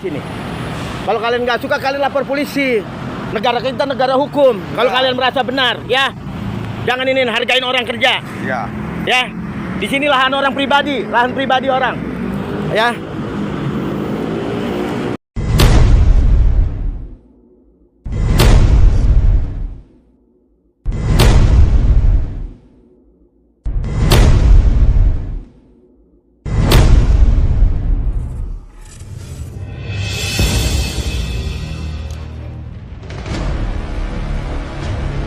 Sini. Kalau kalian nggak suka, kalian lapor polisi. Negara kita negara hukum. Kalau kalian merasa benar, ya, jangan ini hargain orang kerja. Ya. Ya, di sini lahan orang pribadi, lahan pribadi orang. Ya.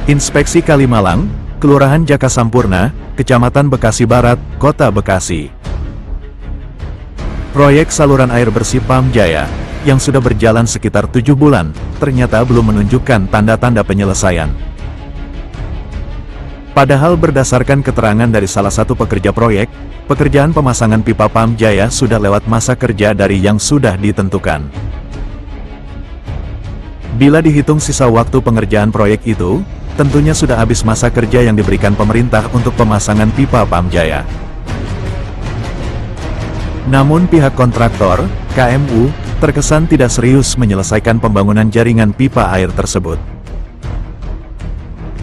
Inspeksi Kalimalang, Kelurahan Jaka Sampurna, Kecamatan Bekasi Barat, Kota Bekasi. Proyek saluran air bersih Pam Jaya, yang sudah berjalan sekitar 7 bulan, ternyata belum menunjukkan tanda-tanda penyelesaian. Padahal berdasarkan keterangan dari salah satu pekerja proyek, pekerjaan pemasangan pipa Pam Jaya sudah lewat masa kerja dari yang sudah ditentukan. Bila dihitung sisa waktu pengerjaan proyek itu, tentunya sudah habis masa kerja yang diberikan pemerintah untuk pemasangan pipa Pam Jaya. Namun pihak kontraktor, KMU, terkesan tidak serius menyelesaikan pembangunan jaringan pipa air tersebut.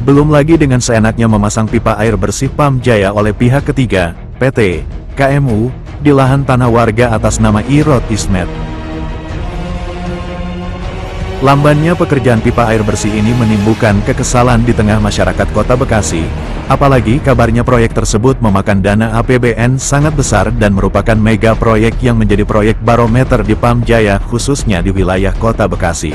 Belum lagi dengan seenaknya memasang pipa air bersih Pam Jaya oleh pihak ketiga, PT, KMU, di lahan tanah warga atas nama Irot Ismet. Lambannya pekerjaan pipa air bersih ini menimbulkan kekesalan di tengah masyarakat Kota Bekasi, apalagi kabarnya proyek tersebut memakan dana APBN sangat besar dan merupakan mega proyek yang menjadi proyek barometer di Pam Jaya khususnya di wilayah Kota Bekasi.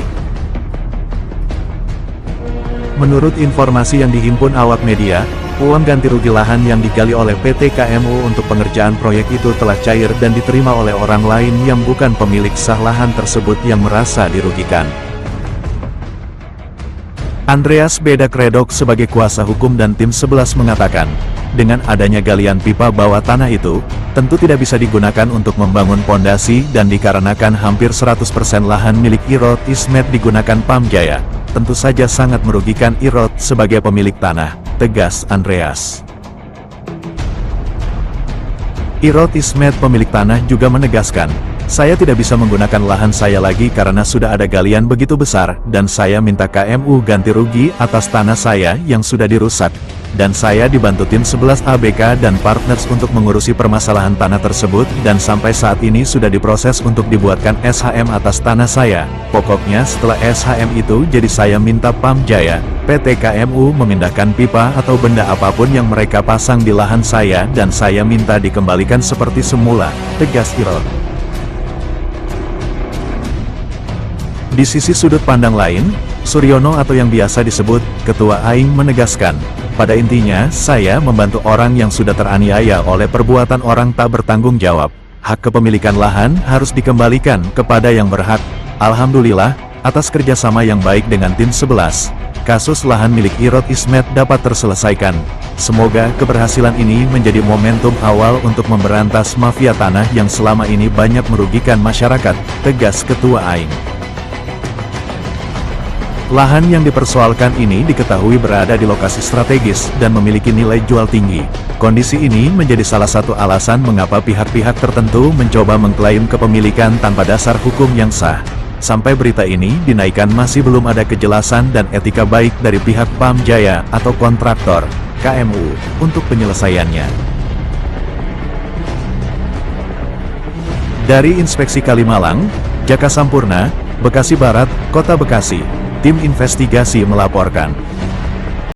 Menurut informasi yang dihimpun awak media, uang ganti rugi lahan yang digali oleh PT KMU untuk pengerjaan proyek itu telah cair dan diterima oleh orang lain yang bukan pemilik sah lahan tersebut yang merasa dirugikan. Andreas Beda Kredok sebagai kuasa hukum dan tim 11 mengatakan, dengan adanya galian pipa bawah tanah itu, tentu tidak bisa digunakan untuk membangun pondasi dan dikarenakan hampir 100% lahan milik Irot Ismet digunakan Pam Jaya, tentu saja sangat merugikan Irot sebagai pemilik tanah, tegas Andreas. Irot Ismet pemilik tanah juga menegaskan, saya tidak bisa menggunakan lahan saya lagi karena sudah ada galian begitu besar, dan saya minta KMU ganti rugi atas tanah saya yang sudah dirusak, dan saya dibantu tim 11 ABK dan partners untuk mengurusi permasalahan tanah tersebut, dan sampai saat ini sudah diproses untuk dibuatkan SHM atas tanah saya. Pokoknya setelah SHM itu jadi saya minta Pam Jaya, PT KMU memindahkan pipa atau benda apapun yang mereka pasang di lahan saya dan saya minta dikembalikan seperti semula, tegas Irot. Di sisi sudut pandang lain, Suryono atau yang biasa disebut Ketua Aing menegaskan, pada intinya saya membantu orang yang sudah teraniaya oleh perbuatan orang tak bertanggung jawab. Hak kepemilikan lahan harus dikembalikan kepada yang berhak. Alhamdulillah, atas kerjasama yang baik dengan tim 11, kasus lahan milik Irot Ismet dapat terselesaikan. Semoga keberhasilan ini menjadi momentum awal untuk memberantas mafia tanah yang selama ini banyak merugikan masyarakat, tegas Ketua Aing. Lahan yang dipersoalkan ini diketahui berada di lokasi strategis dan memiliki nilai jual tinggi. Kondisi ini menjadi salah satu alasan mengapa pihak-pihak tertentu mencoba mengklaim kepemilikan tanpa dasar hukum yang sah. Sampai berita ini dinaikkan masih belum ada kejelasan dan etika baik dari pihak Pam Jaya atau kontraktor, KMU, untuk penyelesaiannya. Dari Inspeksi Kalimalang, Jaka Sampurna, Bekasi Barat, Kota Bekasi, tim investigasi melaporkan.